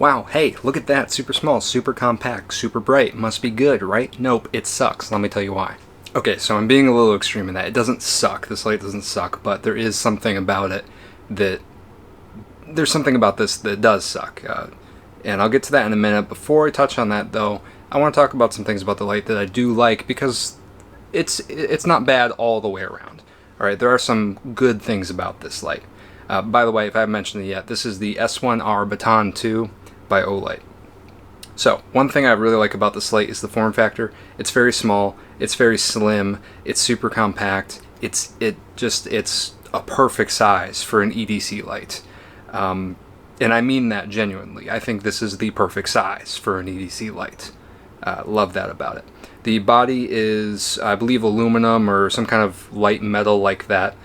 Wow, hey, look at that, super small, super compact, super bright, must be good, right? Nope, it sucks, let me tell you why. Okay, so I'm being a little extreme in that. It doesn't suck, this light doesn't suck, but there is something about it that, there's something about this that does suck. And I'll get to that in a minute. Before I touch on that though, I want to talk about some things about the light that I do like, because it's not bad all the way around. Alright, there are some good things about this light. By the way, if I haven't mentioned it yet, this is the S1R Baton II by Olight. So, one thing I really like about this light is the form factor. It's very small, it's very slim, it's super compact, it's a perfect size for an EDC light. And I mean that genuinely. I think this is the perfect size for an EDC light. Love that about it. The body is, I believe, aluminum or some kind of light metal like that.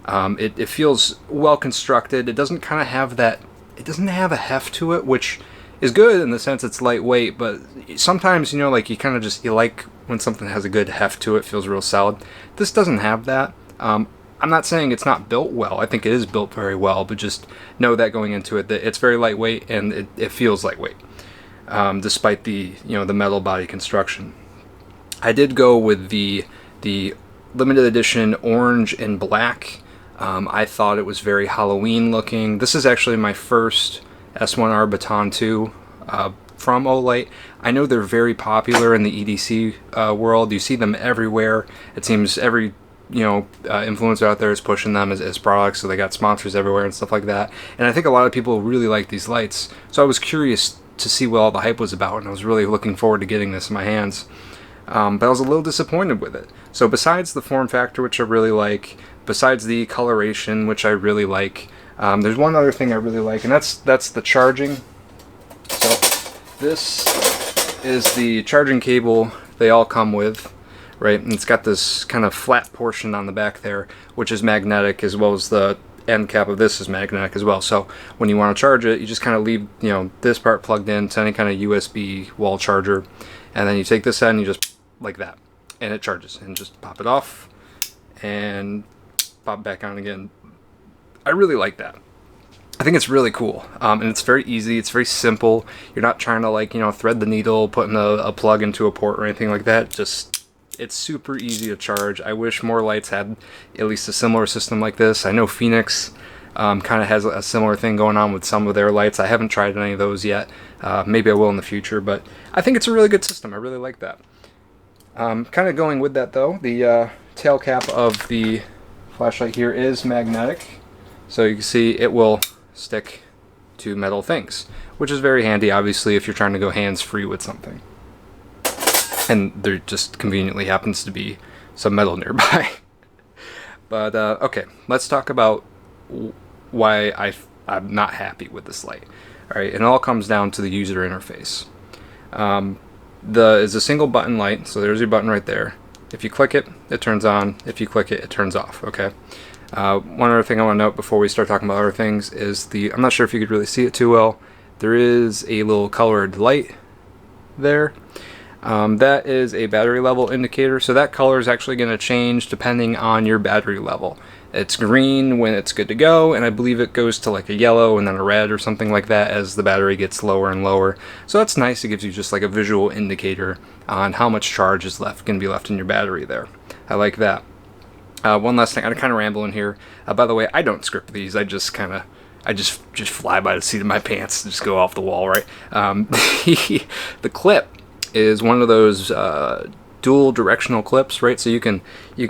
It feels well constructed. It doesn't kind of have that, it doesn't have a heft to it, which is good in the sense it's lightweight, but sometimes, you know, like you kind of just, you like when something has a good heft to it, feels real solid. This doesn't have that. I'm not saying it's not built well. I think it is built very well, but just know that going into it, that it's very lightweight and it feels lightweight, despite the, you know, the metal body construction. I did go with the limited edition orange and black. I thought it was very Halloween looking. This is actually my first S1R Baton II from Olight. I know they're very popular in the EDC world. You see them everywhere. It seems every influencer out there is pushing them as products, so they got sponsors everywhere and stuff like that. And I think a lot of people really like these lights. So I was curious to see what all the hype was about, and I was really looking forward to getting this in my hands. But I was a little disappointed with it. So besides the form factor, which I really like, besides the coloration, which I really like, there's one other thing I really like, and that's the charging. So this is the charging cable they all come with, right? And it's got this kind of flat portion on the back there, which is magnetic, as well as the end cap of this is magnetic as well. So when you want to charge it, you just kind of leave, this part plugged in to any kind of USB wall charger, and then you take this end and you just like that, and it charges, and just pop it off and pop it back on again. I really like that. I think it's really cool, and it's very easy. It's very simple. You're not trying to thread the needle, putting a plug into a port or anything like that. Just, it's super easy to charge. I wish more lights had at least a similar system like this. I know Phoenix kind of has a similar thing going on with some of their lights. I haven't tried any of those yet. Maybe I will in the future, but I think it's a really good system. I really like that. Kind of going with that though, the tail cap of the flashlight here is magnetic, so you can see it will stick to metal things, which is very handy, obviously, if you're trying to go hands-free with something. And there just conveniently happens to be some metal nearby. But okay, let's talk about why I'm not happy with this light. All right, it all comes down to the user interface. It's a single button light, so there's your button right there. If you click it, it turns on. If you click it, it turns off, okay? One other thing I want to note before we start talking about other things is I'm not sure if you could really see it too well, there is a little colored light there. That is a battery level indicator, so that color is actually going to change depending on your battery level. It's green when it's good to go, and I believe it goes to like a yellow and then a red or something like that as the battery gets lower and lower. So that's nice. It gives you just like a visual indicator on how much charge is going to be left in your battery there. I like that. One last thing, I'm kind of rambling here. By the way, I don't script these. I just fly by the seat of my pants and just go off the wall, right? The clip is one of those dual directional clips, right? So you can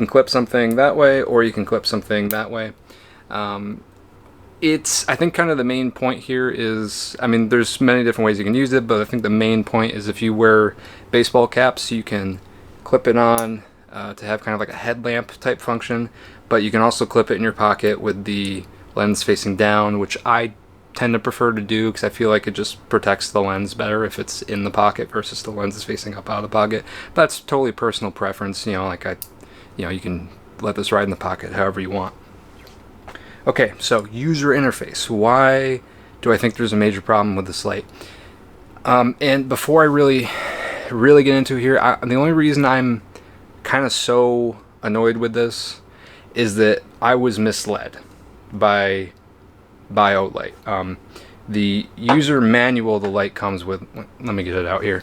clip something that way, or you can clip something that way. I think kind of the main point here is, I mean, there's many different ways you can use it, but I think the main point is if you wear baseball caps, you can clip it on to have kind of like a headlamp type function, but you can also clip it in your pocket with the lens facing down, which I tend to prefer to do because I feel like it just protects the lens better if it's in the pocket versus the lens is facing up out of the pocket. But that's totally personal preference, you can let this ride in the pocket however you want. Okay, so user interface. Why do I think there's a major problem with this light? And before I really get into here, the only reason I'm kind of so annoyed with this is that I was misled by Olight. The user manual the light comes with, let me get it out here.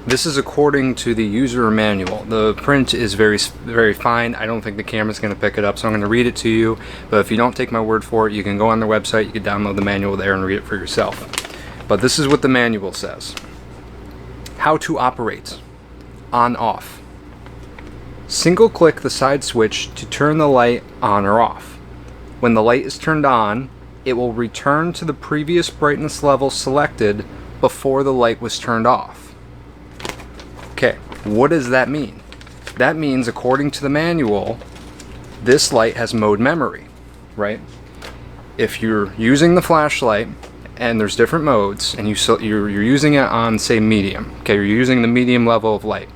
This is according to the user manual. The print is very, very fine. I don't think the camera's going to pick it up, so I'm going to read it to you. But if you don't take my word for it, you can go on their website, you can download the manual there and read it for yourself. But this is what the manual says. How to operate. On, off. Single click the side switch to turn the light on or off. When the light is turned on, it will return to the previous brightness level selected before the light was turned off. Okay, what does that mean? That means, according to the manual, this light has mode memory, right? If you're using the flashlight and there's different modes, and you're using it on, say, medium, okay, you're using the medium level of light,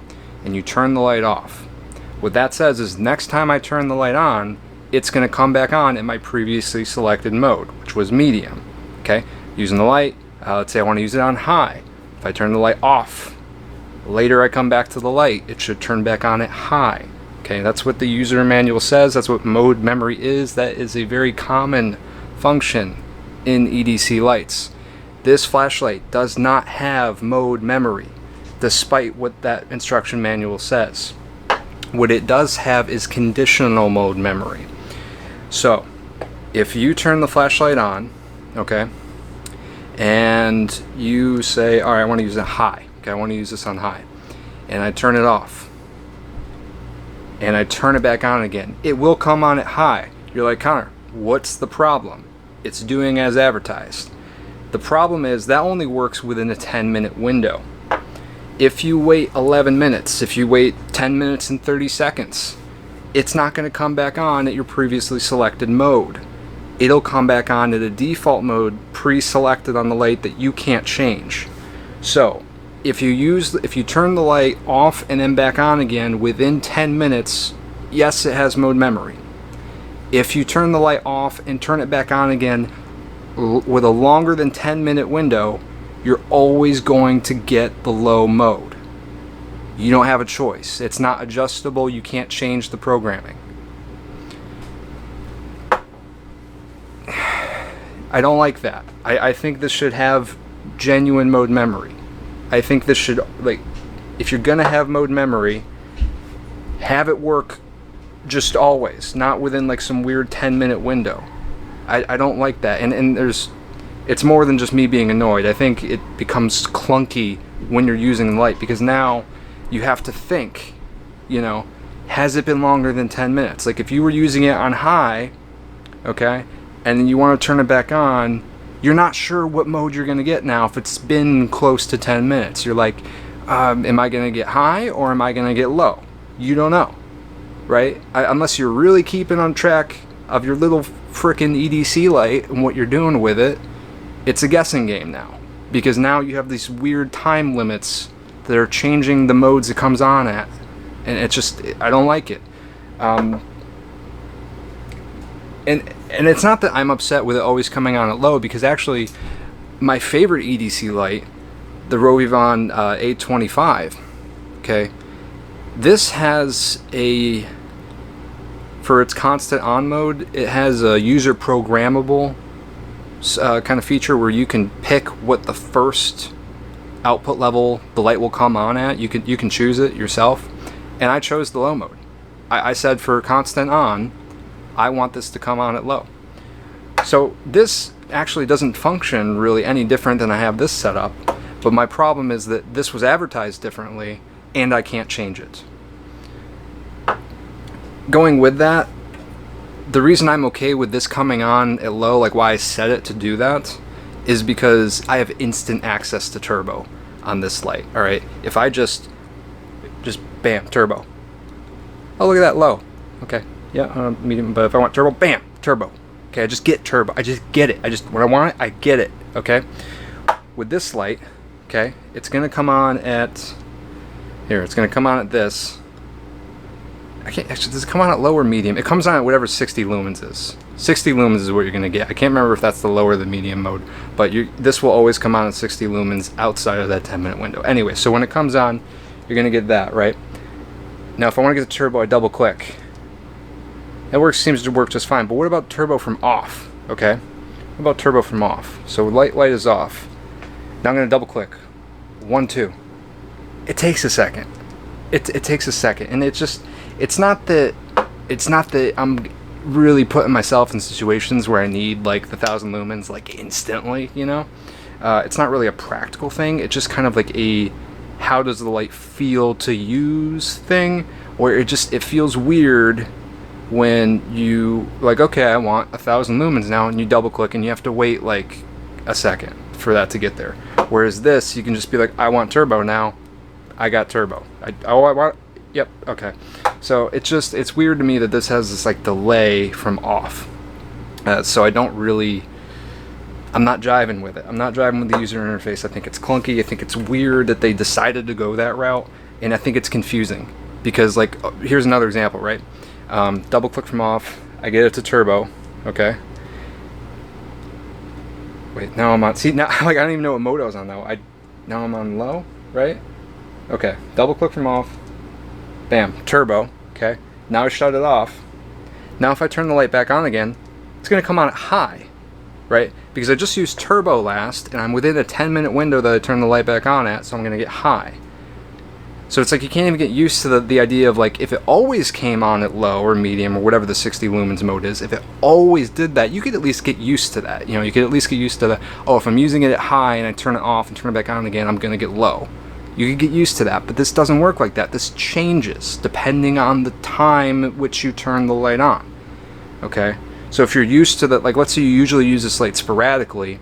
and you turn the light off. What that says is, next time I turn the light on, it's going to come back on in my previously selected mode, which was medium. Okay, using the light, let's say I want to use it on high. If I turn the light off, later I come back to the light, it should turn back on at high. Okay, that's what the user manual says. That's what mode memory is. That is a very common function in EDC lights. This flashlight does not have mode memory, despite what that instruction manual says. What it does have is conditional mode memory. So, if you turn the flashlight on, okay, and you say, alright, I want to use it high, okay, I want to use this on high, and I turn it off, and I turn it back on again, it will come on at high. You're like, Connor, what's the problem? It's doing as advertised. The problem is that only works within a 10-minute window. If you wait 11 minutes, if you wait 10 minutes and 30 seconds, it's not going to come back on at your previously selected mode. It'll come back on at a default mode pre-selected on the light that you can't change. So, if you turn the light off and then back on again within 10 minutes, yes, it has mode memory. If you turn the light off and turn it back on again with a longer than 10-minute window, you're always going to get the low mode. You don't have a choice. It's not adjustable. You can't change the programming. I don't like that. I think this should have genuine mode memory. I think this should, like, if you're gonna have mode memory, have it work just always, not within like some weird 10-minute window. I don't like that. And it's more than just me being annoyed. I think it becomes clunky when you're using the light, because now you have to think, you know, has it been longer than 10 minutes? Like, if you were using it on high, okay, and then you want to turn it back on, you're not sure what mode you're going to get now if it's been close to 10 minutes. You're like, am I going to get high or am I going to get low? You don't know, right? Unless you're really keeping on track of your little frickin' EDC light and what you're doing with it, it's a guessing game now. Because now you have these weird time limits that are changing the modes it comes on at, and it's just, I don't like it. And it's not that I'm upset with it always coming on at low, because actually my favorite EDC light, the Rovivon 825, okay, this has for its constant on mode, it has a user programmable kind of feature where you can pick what the first output level the light will come on at. You can choose it yourself, and I chose the low mode. I said for constant on, I want this to come on at low. So this actually doesn't function really any different than I have this set up, but my problem is that this was advertised differently and I can't change it. Going with that, the reason I'm okay with this coming on at low, like why I set it to do that, is because I have instant access to turbo on this light. Alright, if I just bam, turbo. Oh, look at that, low. Okay, yeah, medium, but if I want turbo, bam, turbo. Okay, I just get turbo. I just get it. When I want it, I get it. Okay? With this light, okay, it's going to come on at, here, it's going to come on at this. I can't, actually, does it come on at low or medium? It comes on at whatever 60 lumens is. 60 lumens is what you're going to get. I can't remember if that's the low or the medium mode, but this will always come on at 60 lumens outside of that 10-minute window. Anyway, so when it comes on, you're going to get that, right? Now, if I want to get the turbo, I double-click. That seems to work just fine, but what about turbo from off, okay? How about turbo from off? So light is off. Now I'm going to double click. 1, 2. It takes a second. It takes a second, and it's not that I'm really putting myself in situations where I need like the 1,000 lumens like instantly, you know. It's not really a practical thing. It's just kind of like a how does the light feel to use thing, where it feels weird when you like, okay, I want 1,000 lumens now, and you double click and you have to wait like a second for that to get there. Whereas this, you can just be like, I want turbo now. I got turbo. I want. Yep. Okay. So it's weird to me that this has this like delay from off. So I'm not jiving with it. I'm not jiving with the user interface. I think it's clunky. I think it's weird that they decided to go that route, and I think it's confusing because like here's another example, right? Double click from off. I get it to turbo. Okay. Wait, now I'm on. See, now like I don't even know what mode I was on though. Now I'm on low, right? Okay. Double click from off. Bam, turbo. Okay. Now I shut it off. Now if I turn the light back on again, it's going to come on at high, right? Because I just used turbo last, and I'm within a 10-minute window that I turn the light back on at, so I'm going to get high. So it's like you can't even get used to the idea of like if it always came on at low or medium or whatever the 60 lumens mode is, if it always did that, you could at least get used to that. You know, you could at least get used to the, oh, if I'm using it at high and I turn it off and turn it back on again, I'm going to get low. You could get used to that, but this doesn't work like that. This changes depending on the time at which you turn the light on. Okay? So if you're used to that, like let's say you usually use this light sporadically,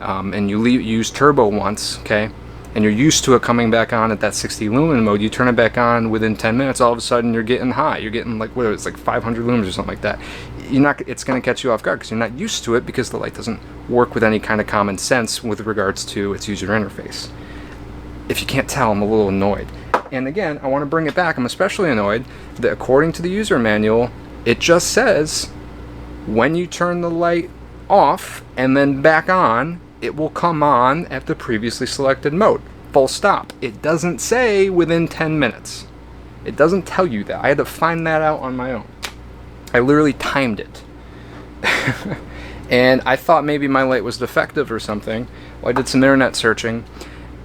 and you use turbo once, okay? And you're used to it coming back on at that 60 lumen mode, you turn it back on within 10 minutes, all of a sudden you're getting high. You're getting like, what, it's like 500 lumens or something like that. It's going to catch you off guard because you're not used to it because the light doesn't work with any kind of common sense with regards to its user interface. If you can't tell, I'm a little annoyed. And again, I want to bring it back. I'm especially annoyed that according to the user manual, it just says when you turn the light off and then back on, it will come on at the previously selected mode. Full stop. It doesn't say within 10 minutes. It doesn't tell you that. I had to find that out on my own. I literally timed it. And I thought maybe my light was defective or something. Well, I did some internet searching,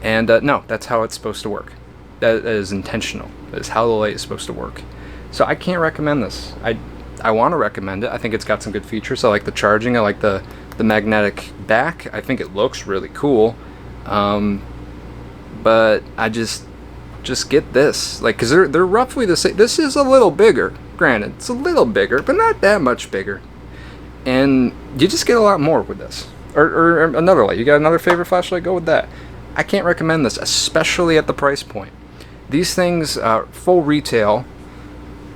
and no, that's how it's supposed to work. That is intentional. That is how the light is supposed to work. So I can't recommend this. I want to recommend it. I think it's got some good features. I like the charging. I like the magnetic back. I think it looks really cool. But I just get this, like, because they're roughly the same. This is a little bigger, granted, it's a little bigger, but not that much bigger. And you just get a lot more with this. Or another light. You got another favorite flashlight? Go with that. I can't recommend this, especially at the price point. These things, full retail.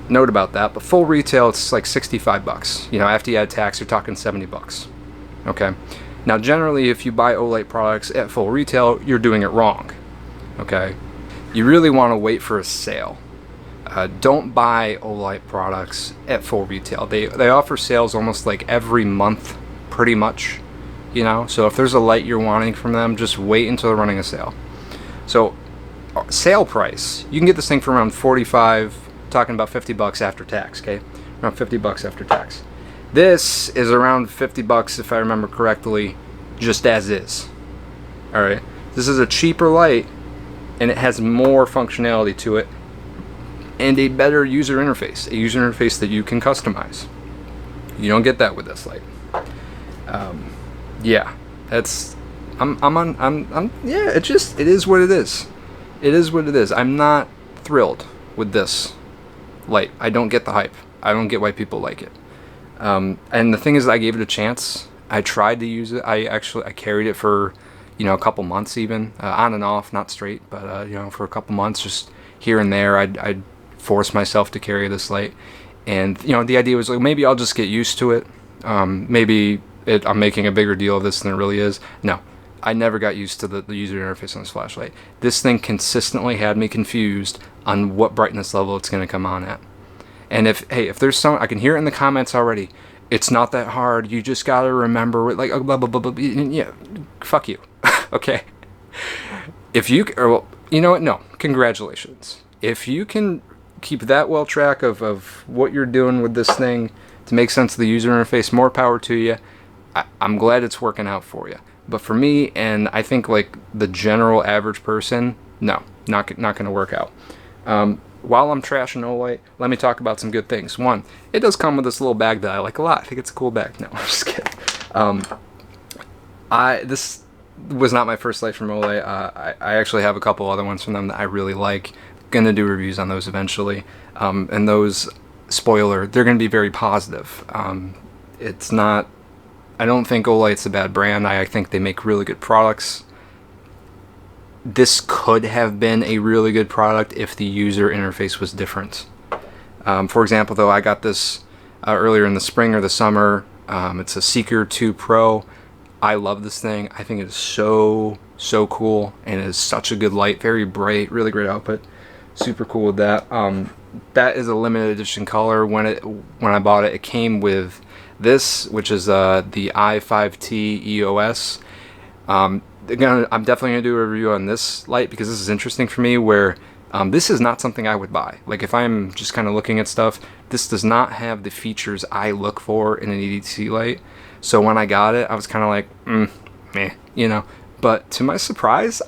Note about that, but full retail it's like $65. You know, after you add tax, you're talking $70. Okay. Now, generally, if you buy Olight products at full retail, you're doing it wrong. Okay. You really want to wait for a sale. Don't buy Olight products at full retail. They offer sales almost like every month, pretty much. You know, so if there's a light you're wanting from them, just wait until they're running a sale. So, sale price, you can get this thing for around $45. Talking about $50 after tax, okay? Around $50 after tax. This is around $50 if I remember correctly, just as is. Alright, this is a cheaper light, and it has more functionality to it, and a better user interface. A user interface that you can customize. You don't get that with this light. Yeah, that's. Yeah. It is what it is. It is what it is. I'm not thrilled with this light. I don't get the hype. I don't get why people like it. And the thing is, I gave it a chance. I tried to use it. I carried it for, a couple months even, on and off, not straight, but for a couple months, just here and there. I'd force myself to carry this light, and the idea was like maybe I'll just get used to it. Maybe I'm making a bigger deal of this than it really is. No. I never got used to the user interface on this flashlight. This thing consistently had me confused on what brightness level it's going to come on at. And if there's some, I can hear it in the comments already. It's not that hard. You just got to remember, like, blah, blah, blah, blah. Yeah, fuck you. Okay. If you, well, you know what? No, congratulations. If you can keep that well track of what you're doing with this thing to make sense of the user interface, more power to you. I'm glad it's working out for you. But for me, and I think like the general average person, no, not going to work out. While I'm trashing Olight, let me talk about some good things. One, it does come with this little bag that I like a lot. I think it's a cool bag. No, I'm just kidding. This was not my first light from Olight. I actually have a couple other ones from them that I really like. Gonna do reviews on those eventually. And those, spoiler, they're gonna be very positive. It's not, I don't think Olight's a bad brand. I think they make really good products. This could have been a really good product if the user interface was different. For example, though, I got this earlier in the spring or the summer. It's a Seeker 2 Pro. I love this thing. I think it is so cool, and it is such a good light. Very bright, really great output. Super cool with that. That is a limited edition color. When I bought it, it came with this, which is the i5T EOS. Again, I'm definitely going to do a review on this light because this is interesting for me, where this is not something I would buy. Like, if I'm just kind of looking at stuff, this does not have the features I look for in an EDC light. So when I got it, I was kind of like, meh, you know. But to my surprise,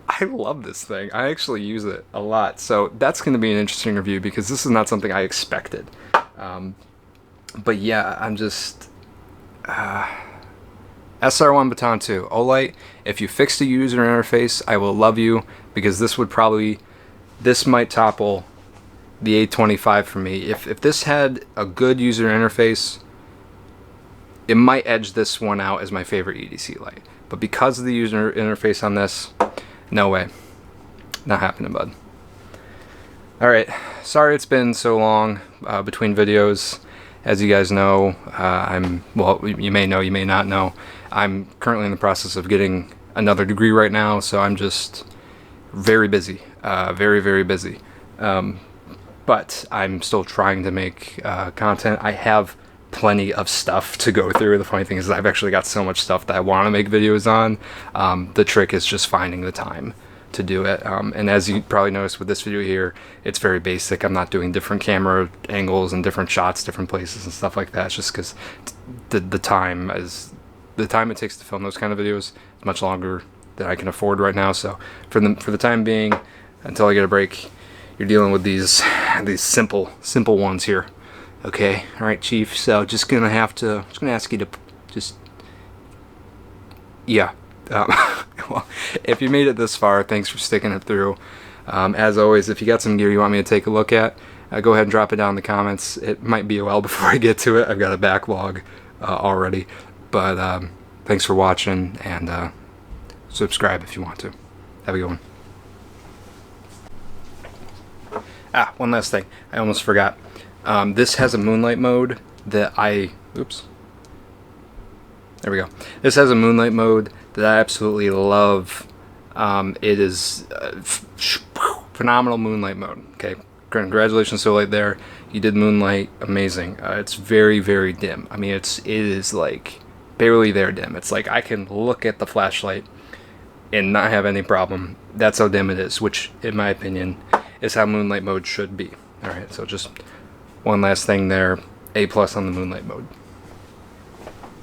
I love this thing. I actually use it a lot. So that's going to be an interesting review because this is not something I expected. But yeah, I'm just... SR1 Baton II, Olight, if you fix the user interface, I will love you, because this might topple the A25 for me. If this had a good user interface, it might edge this one out as my favorite EDC light. But because of the user interface on this, no way. Not happening, bud. Alright, sorry it's been so long between videos. As you guys know, well, you may know, you may not know, I'm currently in the process of getting another degree right now, so I'm just very busy, very busy. But I'm still trying to make content. I have plenty of stuff to go through. The funny thing is I've actually got so much stuff that I want to make videos on. The trick is just finding the time to do it. And as you probably noticed with this video here, it's very basic. I'm not doing different camera angles and different shots, different places and stuff like that. It's just because the time it takes to film those kind of videos is much longer than I can afford right now. So for the time being, until I get a break, you're dealing with these simple ones here. Okay, all right, Chief. So just gonna ask you to just, yeah. Well, if you made it this far, thanks for sticking it through. As always, if you got some gear you want me to take a look at, go ahead and drop it down in the comments. It might be a while before I get to it. I've got a backlog already. But thanks for watching, and subscribe if you want to. Have a good one. One last thing. I almost forgot. This has a moonlight mode that oops. There we go. This has a moonlight mode that I absolutely love. It is phenomenal moonlight mode. Okay, congratulations to Olight there. You did moonlight, amazing. It's very dim. I mean, it is like barely there dim. It's like I can look at the flashlight and not have any problem. That's how dim it is, which in my opinion is how moonlight mode should be. All right, so just one last thing there. A+ on the moonlight mode.